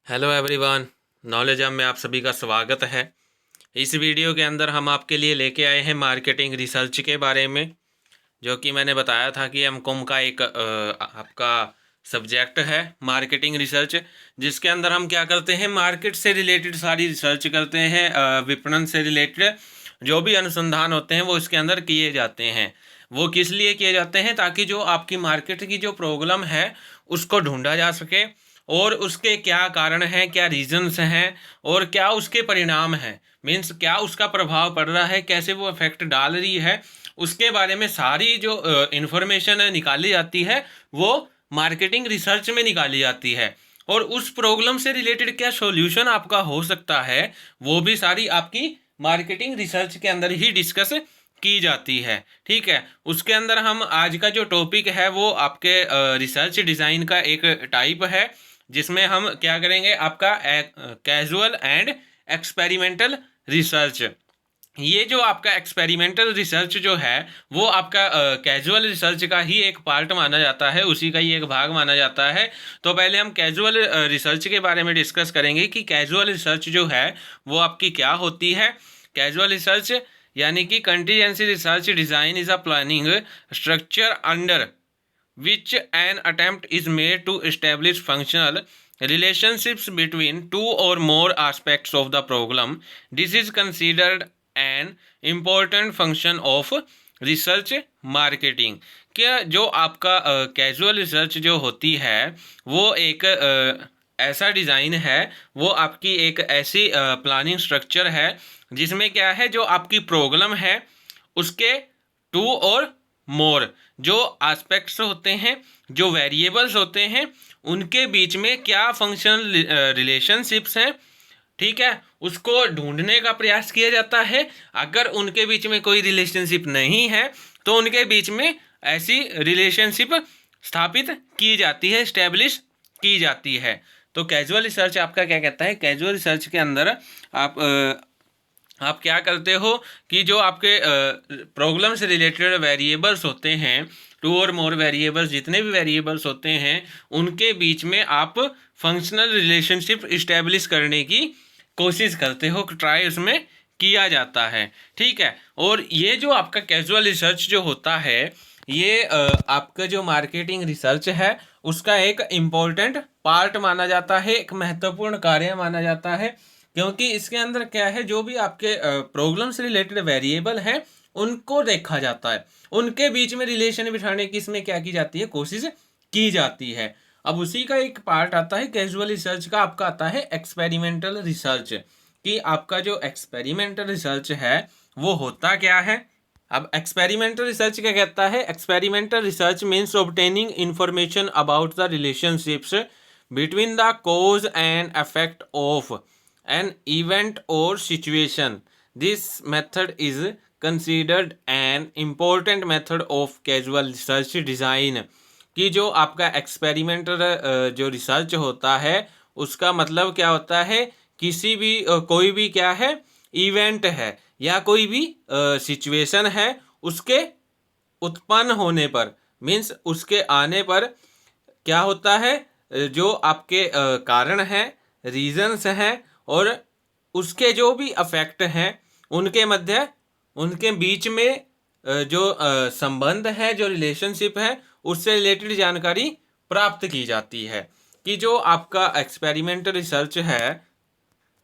Hello everyone, knowledge hub में आप सभी का स्वागत है। इस वीडियो के अंदर हम आपके लिए लेके आए हैं मार्केटिंग रिसर्च के बारे में, जो कि मैंने बताया था कि एमकॉम का एक आपका सब्जेक्ट है मार्केटिंग रिसर्च, जिसके अंदर हम क्या करते हैं, मार्केट से रिलेटेड सारी रिसर्च करते हैं। विपणन से रिलेटेड जो भी अनुसंधान होते हैं वो इसके अंदर किए जाते हैं। वो किस लिए किए जाते हैं? ताकि जो आपकी मार्केट की जो प्रॉब्लम है उसको ढूंढा जा सके, और उसके क्या कारण हैं, क्या रीजंस हैं, और क्या उसके परिणाम हैं, मीन्स क्या उसका प्रभाव पड़ रहा है, कैसे वो इफेक्ट डाल रही है, उसके बारे में सारी जो इंफॉर्मेशन निकाली जाती है वो मार्केटिंग रिसर्च में निकाली जाती है। और उस प्रॉब्लम से रिलेटेड क्या सॉल्यूशन आपका हो सकता है, वो भी सारी आपकी मार्केटिंग रिसर्च के अंदर ही डिस्कस की जाती है। ठीक है, उसके अंदर हम आज का जो टॉपिक है वो आपके रिसर्च डिज़ाइन का एक टाइप है, जिसमें हम क्या करेंगे, आपका कैजुअल एंड एक्सपेरिमेंटल रिसर्च। ये जो आपका एक्सपेरिमेंटल रिसर्च जो है वो आपका कैजुअल रिसर्च का ही एक पार्ट माना जाता है, उसी का ही एक भाग माना जाता है। तो पहले हम कैजुअल रिसर्च के बारे में डिस्कस करेंगे कि कैजुअल रिसर्च जो है वो आपकी क्या होती है। कैजुअल रिसर्च यानी कि contingency research design is a planning structure under which an attempt is made to establish functional relationships between two or more aspects of the problem. This is considered an important function of research marketing. क्या जो आपका casual research जो होती है वो एक ऐसा design है, वो आपकी एक ऐसी प्लानिंग स्ट्रक्चर है जिसमें क्या है, जो आपकी प्रॉब्लम है उसके टू और मोर जो एस्पेक्ट्स होते हैं, जो वेरिएबल्स होते हैं, उनके बीच में क्या फंक्शनल रिलेशनशिप्स हैं, ठीक है, उसको ढूंढने का प्रयास किया जाता है। अगर उनके बीच में कोई रिलेशनशिप नहीं है तो उनके बीच में ऐसी रिलेशनशिप स्थापित की जाती है, स्टैब्लिश की जाती है। तो कैजुअल रिसर्च आपका क्या कहता है, कैजुअल रिसर्च के अंदर आप क्या करते हो कि जो आपके प्रॉब्लम से रिलेटेड वेरिएबल्स होते हैं, टू और मोर वेरिएबल्स, जितने भी वेरिएबल्स होते हैं उनके बीच में आप फंक्शनल रिलेशनशिप इस्टेब्लिश करने की कोशिश करते हो, ट्राई उसमें किया जाता है। ठीक है, और ये जो आपका कैजुअल रिसर्च जो होता है ये आपका जो मार्केटिंग रिसर्च है उसका एक इम्पोर्टेंट पार्ट माना जाता है, एक महत्वपूर्ण कार्य माना जाता है। क्योंकि इसके अंदर क्या है, जो भी आपके प्रॉब्लम से रिलेटेड वेरिएबल हैं उनको देखा जाता है, उनके बीच में रिलेशन बिठाने की इसमें क्या की जाती है, कोशिश की जाती है। अब उसी का एक पार्ट आता है कैजुअल रिसर्च का, आपका आता है एक्सपेरिमेंटल रिसर्च, कि आपका जो एक्सपेरिमेंटल रिसर्च है वो होता क्या है। अब एक्सपेरिमेंटल रिसर्च क्या कहता है, experimental research means obtaining information about the relationships between the cause and effect of an event or situation. This method is considered an important method of causal research design. कि जो आपका experimental जो research होता है उसका मतलब क्या होता है, किसी भी कोई भी क्या है, इवेंट है या कोई भी सिचुएशन है, उसके उत्पन्न होने पर, मीन्स उसके आने पर क्या होता है, जो आपके कारण हैं, रीजंस हैं, और उसके जो भी अफेक्ट हैं उनके मध्य, उनके बीच में जो संबंध है, जो रिलेशनशिप है, उससे रिलेटेड जानकारी प्राप्त की जाती है। कि जो आपका एक्सपेरिमेंटल रिसर्च है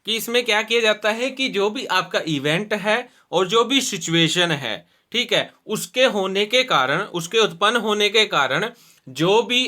कि इसमें क्या किया जाता है कि जो भी आपका इवेंट है और जो भी सिचुएशन है, ठीक है, उसके होने के कारण, उसके उत्पन्न होने के कारण जो भी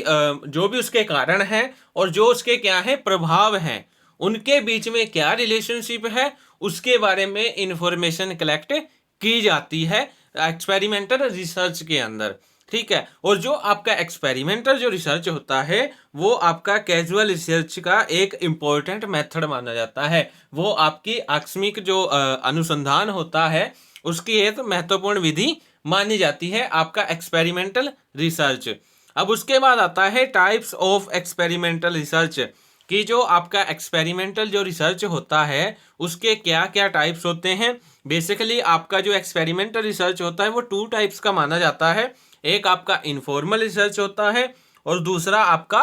उसके कारण है और जो उसके क्या है प्रभाव हैं, उनके बीच में क्या रिलेशनशिप है, उसके बारे में इंफॉर्मेशन कलेक्ट की जाती है एक्सपेरिमेंटल रिसर्च के अंदर। ठीक है, और जो आपका एक्सपेरिमेंटल जो रिसर्च होता है वो आपका कैजुअल रिसर्च का एक इम्पोर्टेंट मेथड माना जाता है। वो आपकी आकस्मिक जो अनुसंधान होता है उसकी एक महत्वपूर्ण विधि मानी जाती है, आपका एक्सपेरिमेंटल रिसर्च। अब उसके बाद आता है टाइप्स ऑफ एक्सपेरिमेंटल रिसर्च, कि जो आपका एक्सपेरिमेंटल जो रिसर्च होता है उसके क्या क्या टाइप्स होते हैं। बेसिकली आपका जो एक्सपेरिमेंटल रिसर्च होता है वो टू टाइप्स का माना जाता है, एक आपका इनफॉर्मल रिसर्च होता है और दूसरा आपका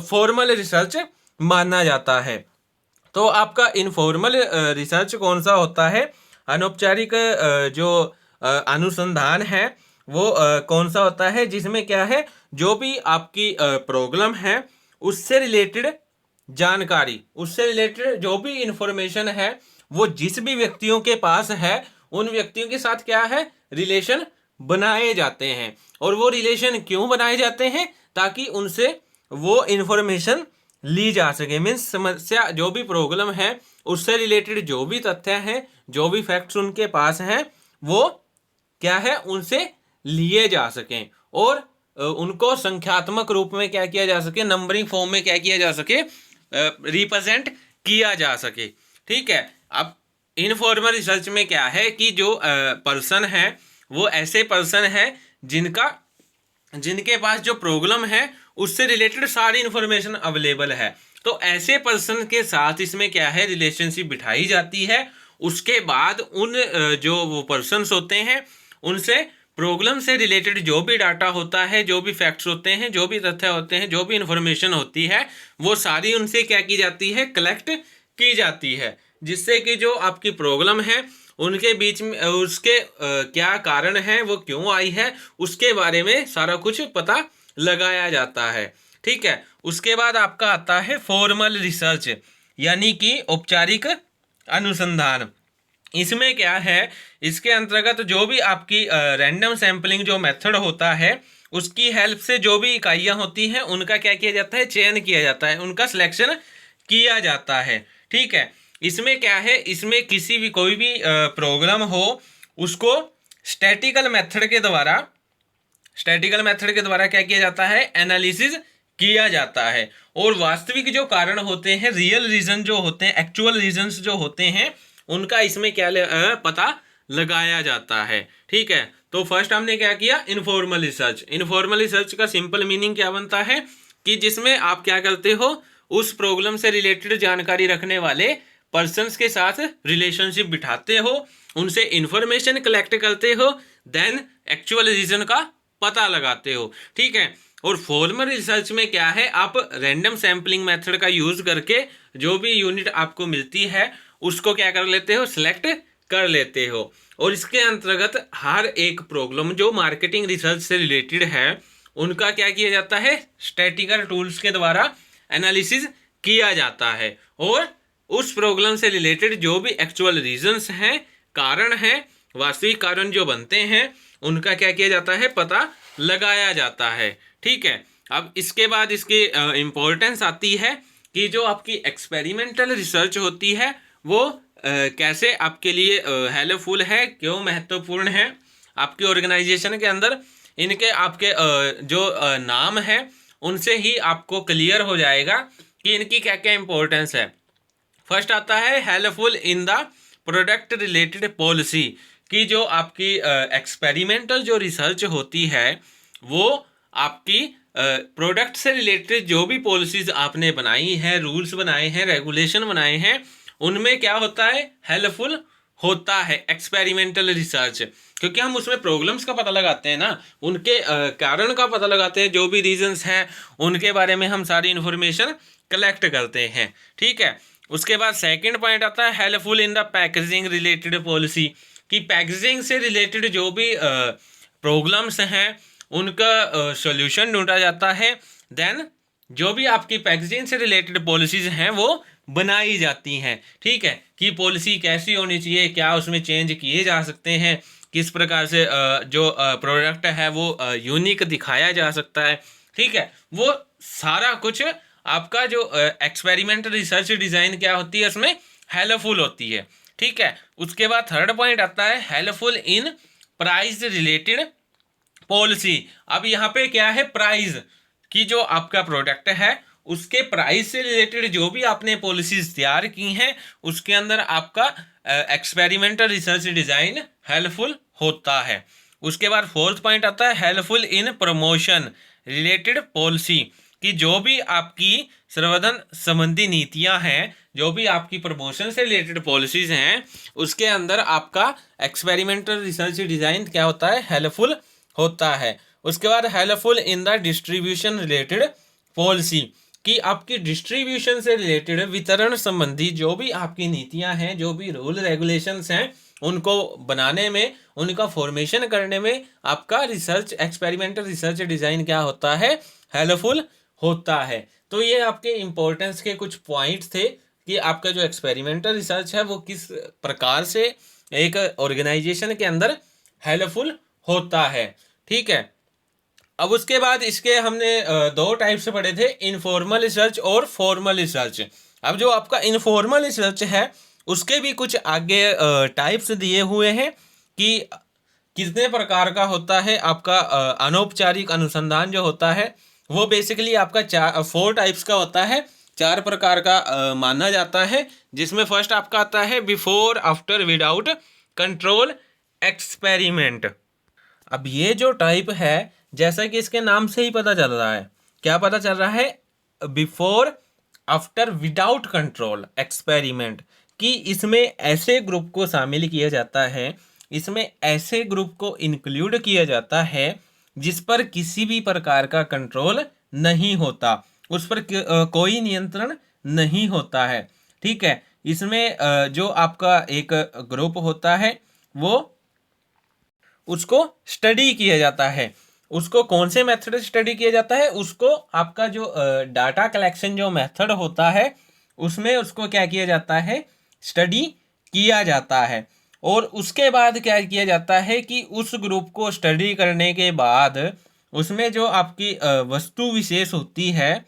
फॉर्मल रिसर्च माना जाता है। तो आपका इनफॉर्मल रिसर्च कौन सा होता है? अनौपचारिक जो अनुसंधान है वो कौन सा होता है? जिसमें क्या है, जो भी आपकी प्रॉब्लम है उससे रिलेटेड जानकारी, उससे रिलेटेड जो भी इंफॉर्मेशन है वो जिस भी व्यक्तियों के पास है उन व्यक्तियों के साथ क्या है, रिलेशन बनाए जाते हैं। और वो रिलेशन क्यों बनाए जाते हैं? ताकि उनसे वो इंफॉर्मेशन ली जा सके। मीन्स समस्या, जो भी प्रॉब्लम है उससे रिलेटेड जो भी तथ्य हैं, जो भी फैक्ट्स उनके पास हैं, वो क्या है, उनसे लिए जा सकें और उनको संख्यात्मक रूप में क्या किया जा सके, नंबरिंग फॉर्म में क्या किया जा सके, रिप्रेजेंट किया जा सके। ठीक है। अब इनफॉर्मल रिसर्च में क्या है कि जो पर्सन है वो ऐसे पर्सन है जिनके पास जो प्रॉब्लम है उससे रिलेटेड सारी इंफॉर्मेशन अवेलेबल है। तो ऐसे पर्सन के साथ इसमें क्या है, रिलेशनशिप बिठाई जाती है। उसके बाद उन जो वो पर्सन्स होते हैं उनसे प्रॉब्लम से रिलेटेड जो भी डाटा होता है, जो भी फैक्ट्स होते हैं, जो भी तथ्य होते हैं, जो भी इंफॉर्मेशन होती है, वो सारी उनसे क्या की जाती है, कलेक्ट की जाती है। जिससे कि जो आपकी प्रॉब्लम है उनके बीच में उसके क्या कारण है, वो क्यों आई है, उसके बारे में सारा कुछ पता लगाया जाता है। ठीक है। उसके बाद आपका आता है फॉर्मल रिसर्च, यानी कि औपचारिक अनुसंधान। इसमें क्या है, इसके अंतर्गत जो भी आपकी रैंडम सैंपलिंग जो मेथड होता है उसकी हेल्प से जो भी इकाइयाँ होती हैं उनका क्या किया जाता है, चयन किया जाता है, उनका सिलेक्शन किया जाता है। ठीक है। इसमें क्या है, इसमें किसी भी कोई भी प्रोग्राम हो उसको स्टैटिकल मेथड के द्वारा क्या किया जाता है, एनालिसिस किया जाता है। और वास्तविक जो कारण होते हैं, रियल रीजन जो होते हैं, एक्चुअल रीजंस जो होते हैं, उनका इसमें क्या पता लगाया जाता है। ठीक है। तो फर्स्ट हमने क्या किया, इनफॉर्मल रिसर्च। इनफॉर्मल रिसर्च का सिंपल मीनिंग क्या बनता है कि जिसमें आप क्या करते हो, उस प्रॉब्लम से रिलेटेड जानकारी रखने वाले पर्सन्स के साथ रिलेशनशिप बिठाते हो, उनसे इंफॉर्मेशन कलेक्ट करते हो, देन एक्चुअल रीजन का पता लगाते हो। ठीक है। और फॉर्मल रिसर्च में क्या है, आप रैंडम सैंपलिंग मेथड का यूज करके जो भी यूनिट आपको मिलती है उसको क्या कर लेते हो, सिलेक्ट कर लेते हो। और इसके अंतर्गत हर एक प्रॉब्लम जो मार्केटिंग रिसर्च से रिलेटेड है उनका क्या किया जाता है, स्टैटिकल टूल्स के द्वारा एनालिसिस किया जाता है। और उस प्रॉब्लम से रिलेटेड जो भी एक्चुअल रीजंस हैं, कारण हैं, वास्तविक कारण जो बनते हैं, उनका क्या किया जाता है, पता लगाया जाता है। ठीक है। अब इसके बाद इसकी इम्पोर्टेंस आती है कि जो आपकी एक्सपेरिमेंटल रिसर्च होती है वो कैसे आपके लिए हेल्पफुल है, क्यों महत्वपूर्ण है आपकी ऑर्गेनाइजेशन के अंदर। इनके आपके जो नाम है उनसे ही आपको क्लियर हो जाएगा कि इनकी क्या क्या इम्पोर्टेंस है। फर्स्ट आता है helpful in the product related policy, कि जो आपकी एक्सपेरिमेंटल जो रिसर्च होती है वो आपकी प्रोडक्ट से रिलेटेड जो भी पॉलिसीज आपने बनाई हैं, रूल्स बनाए हैं, रेगुलेशन बनाए हैं, उनमें क्या होता है, हेल्पफुल होता है एक्सपेरिमेंटल रिसर्च। क्योंकि हम उसमें प्रॉब्लम्स का पता लगाते हैं ना, उनके कारण का पता लगाते हैं, जो भी रीजंस हैं उनके बारे में हम सारी इन्फॉर्मेशन कलेक्ट करते हैं। ठीक है। उसके बाद सेकंड पॉइंट आता है helpful in the packaging related policy, कि पैकेजिंग से रिलेटेड जो भी प्रॉब्लम्स हैं उनका सॉल्यूशन ढूंढा जाता है। देन जो भी आपकी पैकेजिंग से रिलेटेड पॉलिसीज हैं वो बनाई जाती हैं। ठीक है। कि पॉलिसी कैसी होनी चाहिए, क्या उसमें चेंज किए जा सकते हैं, किस प्रकार से जो प्रोडक्ट है वो यूनिक दिखाया जा सकता है। ठीक है। वो सारा कुछ आपका जो एक्सपेरिमेंटल रिसर्च डिज़ाइन क्या होती है, उसमें हेल्पफुल होती है। ठीक है। उसके बाद थर्ड पॉइंट आता है helpful in price related policy. अब यहाँ पे क्या है, प्राइस, कि जो आपका प्रोडक्ट है उसके प्राइस से रिलेटेड जो भी आपने पॉलिसीज तैयार की हैं उसके अंदर आपका एक्सपेरिमेंटल रिसर्च डिज़ाइन हेल्पफुल होता है। उसके बाद फोर्थ पॉइंट आता है helpful in promotion related policy, कि जो भी आपकी संवर्धन संबंधी नीतियां हैं, जो भी आपकी प्रमोशन से रिलेटेड पॉलिसीज हैं, उसके अंदर आपका एक्सपेरिमेंटल रिसर्च डिज़ाइन क्या होता है, हेल्पफुल होता है। उसके बाद helpful in the distribution related policy, कि आपकी डिस्ट्रीब्यूशन से रिलेटेड, वितरण संबंधी जो भी आपकी नीतियां हैं, जो भी रूल रेगुलेशंस हैं, उनको बनाने में, उनका फॉर्मेशन करने में आपका रिसर्च, एक्सपेरिमेंटल रिसर्च डिज़ाइन क्या होता है, हेल्पफुल होता है। तो ये आपके इम्पोर्टेंस के कुछ पॉइंट्स थे कि आपका जो एक्सपेरिमेंटल रिसर्च है वो किस प्रकार से एक ऑर्गेनाइजेशन के अंदर हेल्पफुल होता है। ठीक है, अब उसके बाद इसके हमने दो टाइप से पढ़े थे, इनफॉर्मल रिसर्च और फॉर्मल रिसर्च। अब जो आपका इनफॉर्मल रिसर्च है उसके भी कुछ आगे टाइप्स दिए हुए हैं कि कितने प्रकार का होता है। आपका अनौपचारिक अनुसंधान जो होता है वो बेसिकली आपका 4 टाइप्स का होता है, 4 प्रकार का माना जाता है। जिसमें फर्स्ट आपका आता है before, after, without control experiment. अब ये जो टाइप है, जैसा कि इसके नाम से ही पता चल रहा है, क्या पता चल रहा है, before, after, without control experiment, कि इसमें ऐसे ग्रुप को शामिल किया जाता है, इसमें ऐसे ग्रुप को इंक्लूड किया जाता है जिस पर किसी भी प्रकार का कंट्रोल नहीं होता, उस पर कोई नियंत्रण नहीं होता है। ठीक है, इसमें जो आपका एक ग्रुप होता है वो, उसको स्टडी किया जाता है। उसको कौन से मेथड से स्टडी किया जाता है, उसको आपका जो डाटा कलेक्शन जो मेथड होता है उसमें उसको क्या किया जाता है, स्टडी किया जाता है। और उसके बाद क्या किया जाता है कि उस ग्रुप को स्टडी करने के बाद उसमें जो आपकी वस्तु विशेष होती है,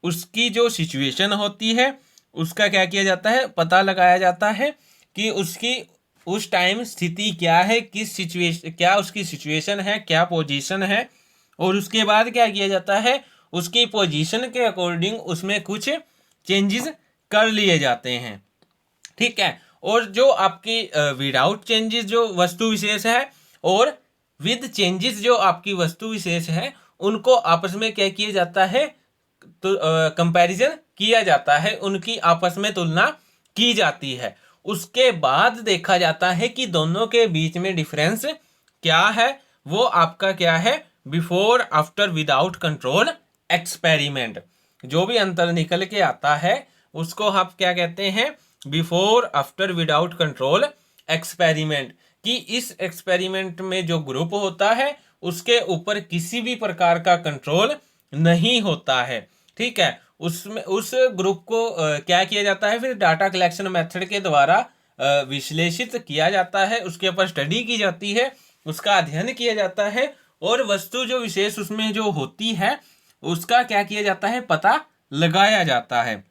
उसकी जो सिचुएशन होती है, उसका क्या किया जाता है, पता लगाया जाता है कि उसकी उस टाइम स्थिति क्या है, किस सिचुएशन, क्या उसकी सिचुएशन है, क्या पोजीशन है। और उसके बाद क्या किया जाता है, उसकी पोजीशन के अकॉर्डिंग उसमें कुछ चेंजेस कर लिए जाते हैं। ठीक है, और जो आपकी विदाउट चेंजेस जो वस्तु विशेष है और विद चेंजेस जो आपकी वस्तु विशेष है, उनको आपस में क्या किया जाता है, तो कंपैरिजन किया जाता है, उनकी आपस में तुलना की जाती है। उसके बाद देखा जाता है कि दोनों के बीच में डिफरेंस क्या है, वो आपका क्या है, before, after, without control experiment. जो भी अंतर निकल के आता है उसको आप क्या कहते हैं, before, after, without control experiment. कि इस एक्सपेरिमेंट में जो ग्रुप होता है उसके ऊपर किसी भी प्रकार का कंट्रोल नहीं होता है। ठीक है, उसमें उस ग्रुप को क्या किया जाता है, फिर डाटा कलेक्शन मेथड के द्वारा विश्लेषित किया जाता है, उसके ऊपर स्टडी की जाती है, उसका अध्ययन किया जाता है, और वस्तु जो विशेष उसमें जो होती है उसका क्या किया जाता है, पता लगाया जाता है।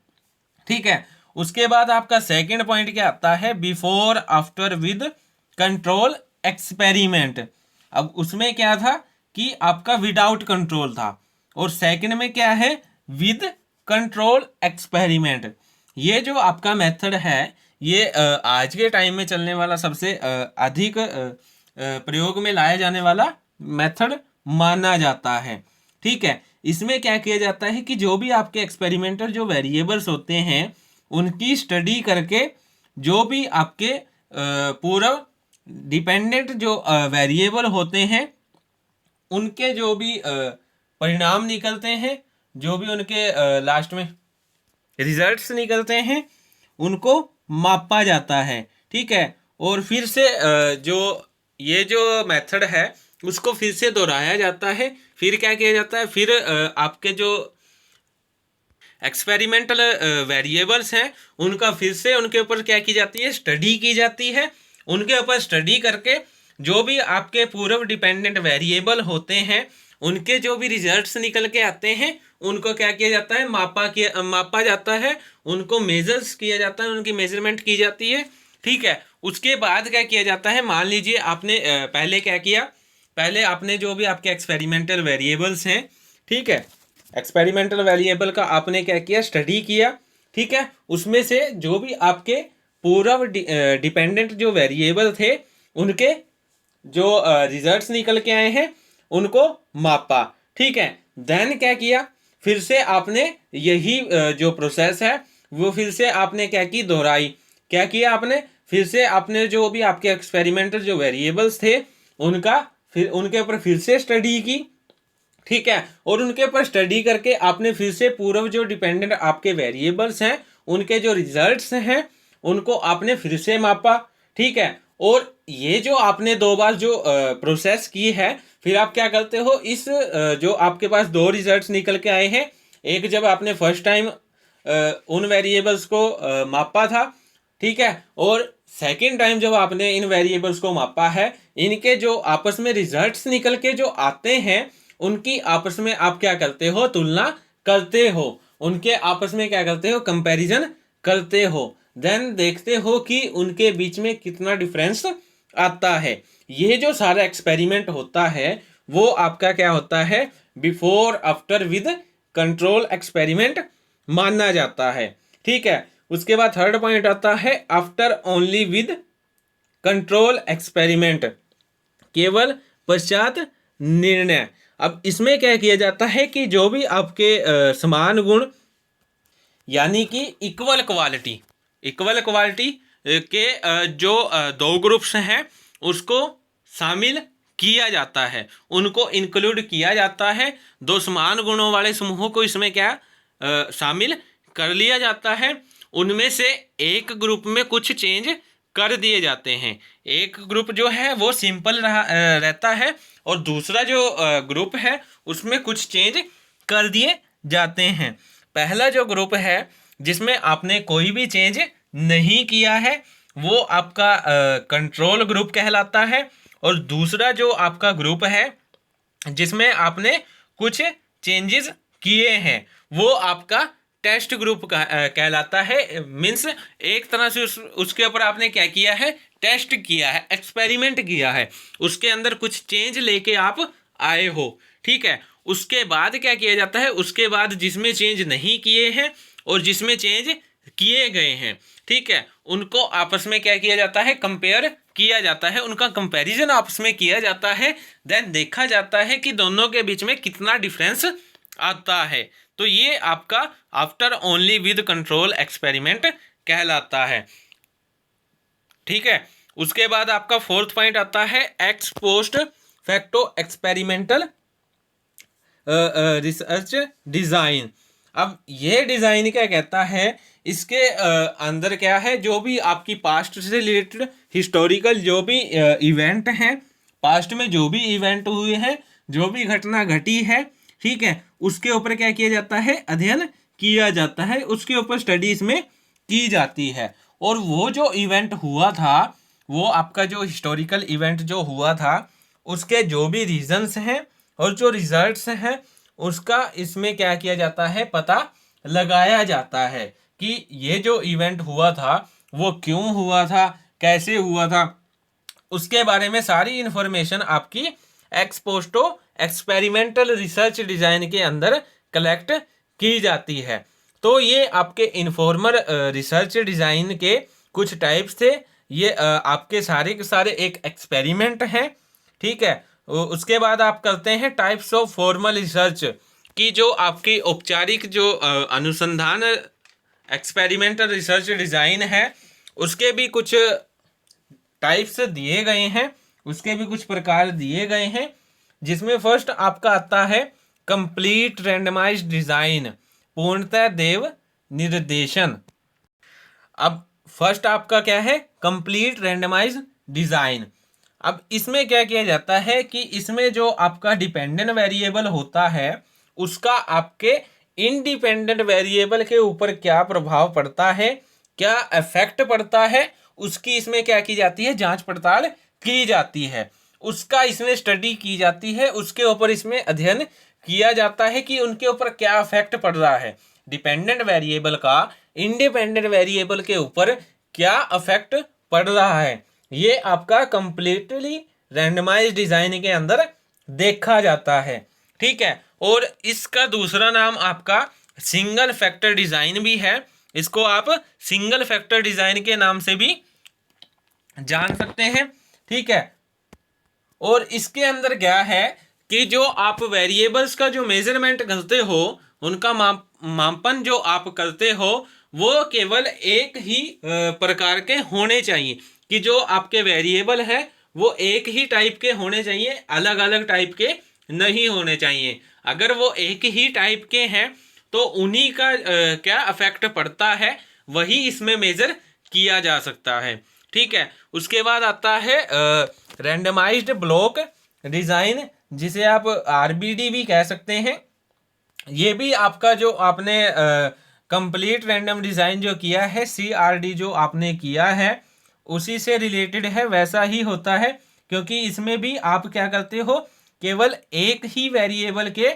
ठीक है, उसके बाद आपका सेकंड पॉइंट क्या आता है, before, after, with control experiment. अब उसमें क्या था कि आपका विदाउट कंट्रोल था, और सेकंड में क्या है, विद कंट्रोल एक्सपेरिमेंट। ये जो आपका मेथड है ये आज के टाइम में चलने वाला सबसे अधिक प्रयोग में लाया जाने वाला मेथड माना जाता है। ठीक है, इसमें क्या किया जाता है कि जो भी आपके एक्सपेरिमेंटल जो वेरिएबल्स होते हैं उनकी स्टडी करके जो भी आपके पूर्व डिपेंडेंट जो वेरिएबल होते हैं उनके जो भी परिणाम निकलते हैं, जो भी उनके लास्ट में रिजल्ट्स निकलते हैं, उनको मापा जाता है। ठीक है, और फिर से जो ये जो मेथड है उसको फिर से दोहराया जाता है। फिर क्या किया जाता है, फिर आपके जो एक्सपेरिमेंटल वेरिएबल्स हैं उनका फिर से उनके ऊपर क्या की जाती है, स्टडी की जाती है। उनके ऊपर स्टडी करके जो भी आपके पूर्व डिपेंडेंट वेरिएबल होते हैं उनके जो भी रिजल्ट्स निकल के आते हैं उनको क्या किया जाता है, मापा जाता है, उनको मेजर्स किया जाता है, उनकी मेजरमेंट की जाती है। ठीक है, उसके बाद क्या किया जाता है, मान लीजिए आपने पहले क्या किया, पहले आपने जो भी आपके एक्सपेरिमेंटल वेरिएबल्स हैं, ठीक है, एक्सपेरिमेंटल वेरिएबल का आपने क्या किया, स्टडी किया। ठीक है, उसमें से जो भी आपके पूर्व डिपेंडेंट जो वेरिएबल थे उनके जो रिजल्ट्स निकल के आए हैं उनको मापा। ठीक है, देन क्या किया, फिर से आपने यही जो प्रोसेस है वो फिर से आपने क्या की, दोहराई। क्या किया आपने, फिर से आपने जो भी आपके एक्सपेरिमेंटल जो वेरिएबल्स थे उनका फिर उनके ऊपर फिर से स्टडी की। ठीक है। और उनके ऊपर स्टडी करके आपने फिर से पूर्व जो डिपेंडेंट आपके वेरिएबल्स हैं उनके जो रिजल्ट्स हैं उनको आपने फिर से मापा। ठीक है। और ये जो आपने 2 बार जो प्रोसेस की है, फिर आप क्या करते हो, इस जो आपके पास 2 रिजल्ट्स निकल के आए हैं, एक जब आपने फर्स्ट टाइम उन वेरिएबल्स को मापा था, ठीक है, और सेकेंड टाइम जब आपने इन वेरिएबल्स को मापा है, इनके जो आपस में रिजल्ट्स निकल के जो आते हैं उनकी आपस में आप क्या करते हो, तुलना करते हो, उनके आपस में क्या करते हो, कंपैरिजन करते हो, देन देखते हो कि उनके बीच में कितना डिफरेंस आता है। ये जो सारा एक्सपेरिमेंट होता है वो आपका क्या होता है, before after with control experiment माना जाता है। ठीक है। उसके बाद थर्ड पॉइंट आता है after only with control experiment, केवल पश्चात निर्णय। अब इसमें क्या किया जाता है कि जो भी आपके समान गुण यानी कि इक्वल क्वालिटी के जो 2 ग्रुप्स हैं उसको शामिल किया जाता है, उनको इंक्लूड किया जाता है। 2 समान गुणों वाले समूहों को इसमें क्या शामिल कर लिया जाता है। उनमें से एक ग्रुप में कुछ चेंज कर दिए जाते हैं। एक ग्रुप जो है वो सिंपल रहता है और दूसरा जो ग्रुप है उसमें कुछ चेंज कर दिए जाते हैं। पहला जो ग्रुप है जिसमें आपने कोई भी चेंज नहीं किया है वो आपका कंट्रोल ग्रुप कहलाता है, और दूसरा जो आपका ग्रुप है जिसमें आपने कुछ चेंजेस किए हैं वो आपका टेस्ट ग्रुप का कहलाता है। मीन्स एक तरह से उसके ऊपर आपने क्या किया है, टेस्ट किया है, एक्सपेरिमेंट किया है, उसके अंदर कुछ चेंज लेके आप आए हो। ठीक है। उसके बाद क्या किया जाता है, उसके बाद जिसमें चेंज नहीं किए हैं और जिसमें चेंज किए गए हैं, ठीक है, उनको आपस में क्या किया जाता है, कंपेयर किया जाता है, उनका कंपैरिजन आपस में किया जाता है। देन देखा जाता है कि दोनों के बीच में कितना डिफरेंस आता है। तो ये आपका after only with control experiment कहलाता है। ठीक है। उसके बाद आपका फोर्थ पॉइंट आता है x post facto experimental research design. अब ये डिजाइन क्या कहता है, इसके अंदर क्या है, जो भी आपकी पास्ट से रिलेटेड हिस्टोरिकल जो भी इवेंट हैं, पास्ट में जो भी इवेंट हुए हैं, जो भी घटना घटी है, ठीक है, उसके ऊपर क्या किया जाता है, अध्ययन किया जाता है, उसके ऊपर स्टडी इसमें की जाती है। और वो जो इवेंट हुआ था, वो आपका जो हिस्टोरिकल इवेंट जो हुआ था उसके जो भी रीजंस हैं और जो रिजल्ट्स हैं उसका इसमें क्या किया जाता है, पता लगाया जाता है कि ये जो इवेंट हुआ था वो क्यों हुआ था, कैसे हुआ था, उसके बारे में सारी इन्फॉर्मेशन आपकी एक्सपोस्टो एक्सपेरिमेंटल रिसर्च डिजाइन के अंदर कलेक्ट की जाती है। तो ये आपके इन्फॉर्मर रिसर्च डिजाइन के कुछ टाइप्स थे। ये आपके सारे के सारे एक एक्सपेरिमेंट हैं। ठीक है। उसके बाद आप करते हैं टाइप्स ऑफ फॉर्मल रिसर्च की, जो आपकी औपचारिक जो अनुसंधान एक्सपेरिमेंटल रिसर्च डिजाइन है उसके भी कुछ टाइप्स दिए गए हैं, उसके भी कुछ प्रकार दिए गए हैं, जिसमें फर्स्ट आपका आता है कंप्लीट रैंडमाइज्ड डिजाइन, पूर्णतः देव निर्देशन। अब फर्स्ट आपका क्या है, कंप्लीट रैंडमाइज्ड डिजाइन। अब इसमें क्या किया जाता है कि इसमें जो आपका डिपेंडेंट वेरिएबल होता है उसका आपके इंडिपेंडेंट वेरिएबल के ऊपर क्या प्रभाव पड़ता है, क्या इफेक्ट पड़ता है, उसकी इसमें क्या की जाती है, जांच पड़ताल की जाती है, उसका इसमें स्टडी की जाती है, उसके ऊपर इसमें अध्ययन किया जाता है कि उनके ऊपर क्या इफेक्ट पड़ रहा है, डिपेंडेंट वेरिएबल का इंडिपेंडेंट वेरिएबल के ऊपर क्या इफेक्ट पड़ रहा है। ये आपका कंप्लीटली रैंडमाइज्ड डिजाइन के अंदर देखा जाता है। ठीक है। और इसका दूसरा नाम आपका सिंगल फैक्टर डिजाइन भी है, इसको आप सिंगल फैक्टर डिजाइन के नाम से भी जान सकते हैं। ठीक है। और इसके अंदर क्या है कि जो आप वेरिएबल्स का जो मेजरमेंट करते हो, उनका मापन जो आप करते हो वो केवल एक ही प्रकार के होने चाहिए, कि जो आपके वेरिएबल है वो एक ही टाइप के होने चाहिए, अलग अलग टाइप के नहीं होने चाहिए। अगर वो एक ही टाइप के हैं तो उन्हीं का क्या अफेक्ट पड़ता है, वही इसमें मेजर किया जा सकता है। ठीक है, उसके बाद आता है रैंडमाइज्ड ब्लॉक डिज़ाइन, जिसे आप आरबीडी भी कह सकते हैं। ये भी आपका जो आपने कंप्लीट रैंडम डिज़ाइन जो किया है, सीआरडी जो आपने किया है, उसी से रिलेटेड है, वैसा ही होता है। क्योंकि इसमें भी आप क्या करते हो, केवल एक ही वेरिएबल के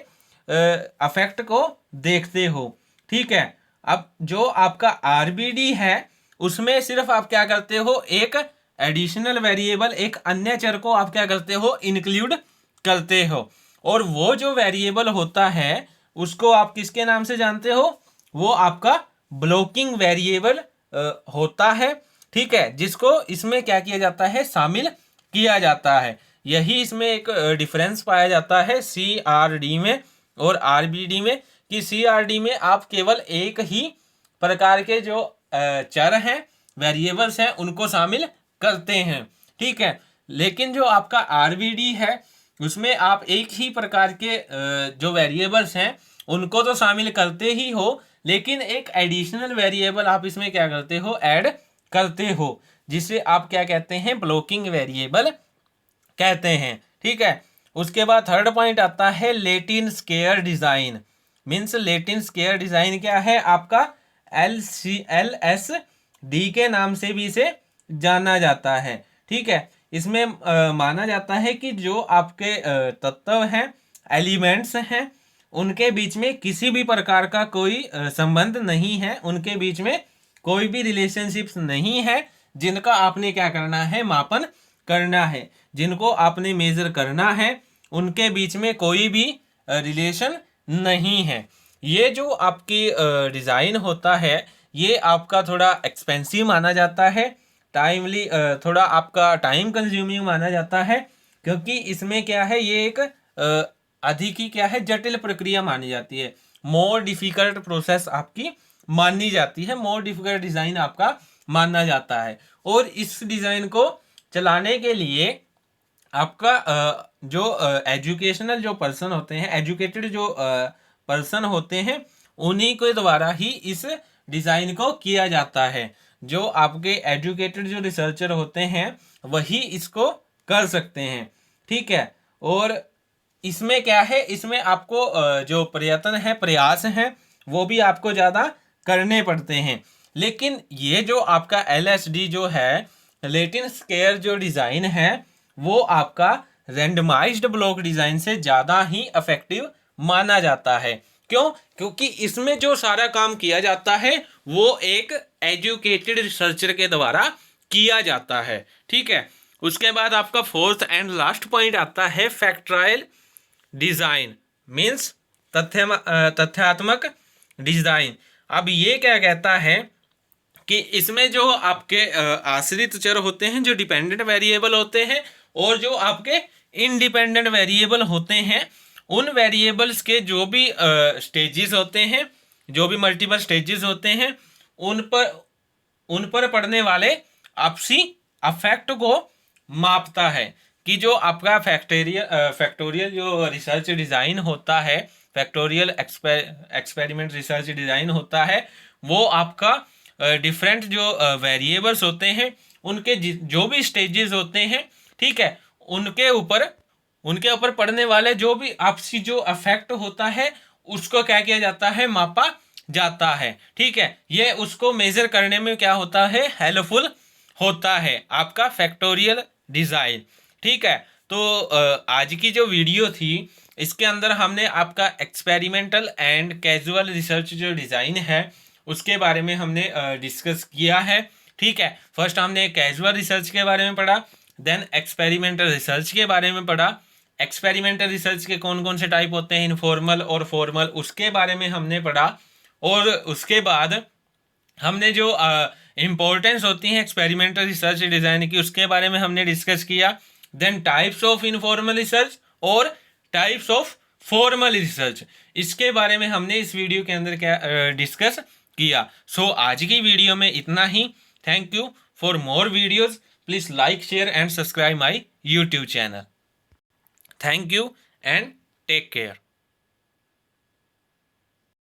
अफेक्ट को देखते हो। ठीक है, अब जो आपका आरबीडी है उसमें सिर्फ आप क्या करते हो, एक एडिशनल वेरिएबल, एक अन्य चर को आप क्या करते हो, इंक्लूड करते हो। और वो जो वेरिएबल होता है उसको आप किसके नाम से जानते हो, वो आपका ब्लॉकिंग वेरिएबल होता है। ठीक है, जिसको इसमें क्या किया जाता है, शामिल किया जाता है। यही इसमें एक डिफरेंस पाया जाता है सीआरडी में और आरबीडी में, कि सीआरडी में आप केवल एक ही प्रकार के जो चर हैं, वेरिएबल्स हैं, उनको शामिल करते हैं। ठीक है, लेकिन जो आपका आरबीडी है उसमें आप एक ही प्रकार के जो वेरिएबल्स हैं उनको तो शामिल करते ही हो, लेकिन एक एडिशनल वेरिएबल आप इसमें क्या करते हो, ऐड करते हो, जिसे आप क्या कहते हैं, ब्लॉकिंग वेरिएबल कहते हैं। ठीक है, उसके बाद थर्ड पॉइंट आता है Latin square design. Means Latin square design क्या है, आपका LSD के नाम से भी इसे जाना जाता है। ठीक है, इसमें माना जाता है कि जो आपके तत्व हैं, एलिमेंट्स हैं, उनके बीच में किसी भी प्रकार का कोई संबंध नहीं है, उनके बीच में कोई भी रिलेशनशिप्स नहीं है, जिनका आपने क्या करना है, मापन करना है, जिनको आपने मेजर करना है, उनके बीच में कोई भी रिलेशन नहीं है। ये जो आपकी डिज़ाइन होता है ये आपका थोड़ा एक्सपेंसिव माना जाता है, टाइमली, थोड़ा आपका टाइम कंज्यूमिंग माना जाता है, क्योंकि इसमें क्या है, ये एक अधिक ही क्या है, जटिल प्रक्रिया मानी जाती है। मोर डिफिकल्ट प्रोसेस आपकी मानी जाती है, मोर डिफिकल्ट डिज़ाइन आपका माना जाता है। और इस डिज़ाइन को चलाने के लिए आपका जो एजुकेशनल जो पर्सन होते हैं, एजुकेटेड जो पर्सन होते हैं, उन्हीं के द्वारा ही इस डिज़ाइन को किया जाता है। जो आपके एजुकेटेड जो रिसर्चर होते हैं वही इसको कर सकते हैं। ठीक है, और इसमें क्या है, इसमें आपको जो प्रयत्न है, प्रयास हैं, वो भी आपको ज़्यादा करने पड़ते हैं। लेकिन ये जो आपका LSD जो है, लेटिन स्केयर जो डिज़ाइन है, वो आपका रैंडमाइज्ड ब्लॉक डिज़ाइन से ज़्यादा ही इफेक्टिव माना जाता है। क्यों? क्योंकि इसमें जो सारा काम किया जाता है वो एक एजुकेटेड रिसर्चर के द्वारा किया जाता है। ठीक है, उसके बाद आपका फोर्थ एंड लास्ट पॉइंट आता है फैक्टराइल डिज़ाइन, मीन्स तथ्यात्मक डिज़ाइन। अब ये क्या कहता है कि इसमें जो आपके आश्रित चर होते हैं, जो डिपेंडेंट वेरिएबल होते हैं, और जो आपके इंडिपेंडेंट वेरिएबल होते हैं, उन वेरिएबल्स के जो भी स्टेजेस होते हैं, जो भी मल्टीपल स्टेजेस होते हैं, उन पर पड़ने वाले आपसी अफेक्ट को मापता है। कि जो आपका फैक्टोरियल जो रिसर्च डिज़ाइन होता है, फैक्टोरियल एक्सपेरिमेंट रिसर्च डिज़ाइन होता है, वो आपका डिफरेंट जो वेरिएबल्स होते हैं, उनके जो भी स्टेजेस होते हैं, ठीक है, उनके ऊपर पड़ने वाले जो भी आपसी जो अफेक्ट होता है उसको क्या किया जाता है, मापा जाता है। ठीक है, ये उसको मेजर करने में क्या होता है, हेल्पफुल होता है आपका फैक्टोरियल डिज़ाइन। ठीक है, तो आज की जो वीडियो थी इसके अंदर हमने आपका एक्सपेरिमेंटल एंड कैजुअल रिसर्च जो डिज़ाइन है उसके बारे में हमने डिस्कस किया है। ठीक है, फर्स्ट हमने कैजुअल रिसर्च के बारे में पढ़ा, देन एक्सपेरिमेंटल रिसर्च के बारे में पढ़ा। एक्सपेरिमेंटल रिसर्च के कौन कौन से टाइप होते हैं, इनफॉर्मल और फॉर्मल, उसके बारे में हमने पढ़ा। और उसके बाद हमने जो इम्पोर्टेंस होती है एक्सपेरिमेंटल रिसर्च डिज़ाइन की, उसके बारे में हमने डिस्कस किया। Then types of informal research और टाइप्स ऑफ फॉर्मल रिसर्च, इसके बारे में हमने इस वीडियो के अंदर क्या डिस्कस किया। सो आज की वीडियो में इतना ही। Thank you for more videos, please like, share and subscribe my YouTube channel. Thank you and take care.